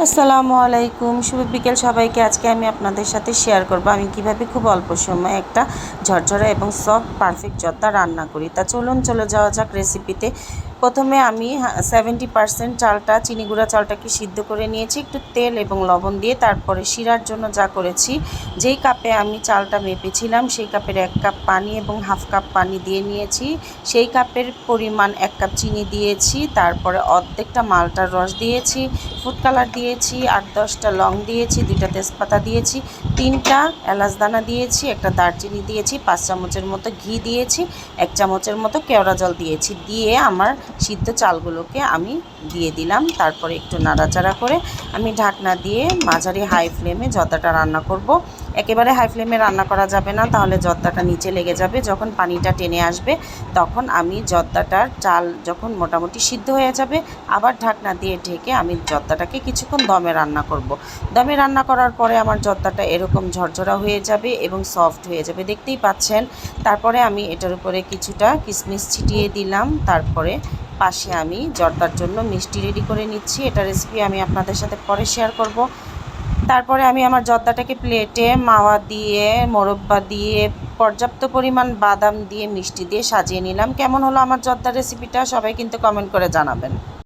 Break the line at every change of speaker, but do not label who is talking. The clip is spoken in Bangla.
আসসালামু আলাইকুম, শুভ বিকেল সবাইকে। আজকে আমি আপনাদের সাথে শেয়ার করব আমি কিভাবে খুব অল্প সময়ে একটা ঝরঝরা এবং সফট পারফেক্ট জর্দা রান্না করি। তা চলুন চলে যাওয়া যাক রেসিপিতে। প্রথমে আমি 70% চালটা, চিনি গুঁড়া চালটাকে সিদ্ধ করে নিয়েছি একটু তেল এবং লবণ দিয়ে। তারপরে শিরার জন্য যা করেছি, যেই কাপে আমি চালটা মেপেছিলাম সেই কাপের 1 কাপ পানি এবং হাফ কাপ পানি দিয়ে নিয়েছি। সেই কাপের পরিমাণ 1 কাপ চিনি দিয়েছি। তারপরে অর্ধেকটা মালটার রস দিয়েছি, ফুড কালার দিয়েছি, 8-10টা লং দিয়েছি, 2টা তেজপাতা দিয়েছি, 3টা এলাচ দানা দিয়েছি, একটা দারচিনি দিয়েছি, 5 চামচের মতো ঘি দিয়েছি, 1 চামচের মতো কেওড়া জল দিয়েছি। দিয়ে আমার সিদ্ধ চালগুলোকে আমি দিয়ে দিলাম। তারপরে একটু নাড়াচাড়া করে আমি ঢাকনা দিয়ে মাঝারি হাই ফ্লেমে জর্দাটা রান্না করব। একেবারে হাই ফ্লেমে রান্না করা যাবে না, তাহলে জর্দাটা নিচে লেগে যাবে। যখন পানিটা টেনে আসবে তখন আমি জর্দাটার চাল যখন মোটামুটি সিদ্ধ হয়ে যাবে, আবার ঢাকনা দিয়ে ঢেকে আমি জর্দাটাকে কিছুক্ষণ দমে রান্না করব। দমে রান্না করার পরে আমার জর্দাটা এরকম ঝরঝরা হয়ে যাবে এবং সফট হয়ে যাবে, দেখতেই পাচ্ছেন। তারপরে আমি এটার উপরে কিছুটা কিশমিশ ছিটিয়ে দিলাম। তারপরে পাশে আমি জর্দার জন্য মিষ্টি রেডি করে নিচ্ছি। এটা রেসিপি আমি আপনাদের সাথে পরে শেয়ার করব। তারপরে আমি আমার জর্দাটাকে প্লেটে মাওয়া দিয়ে, মোরব্বা দিয়ে, পর্যাপ্ত পরিমাণ বাদাম দিয়ে, মিষ্টি দিয়ে সাজিয়ে নিলাম। কেমন হলো আমার জর্দার রেসিপিটা সবাই কিন্তু কমেন্ট করে জানাবেন।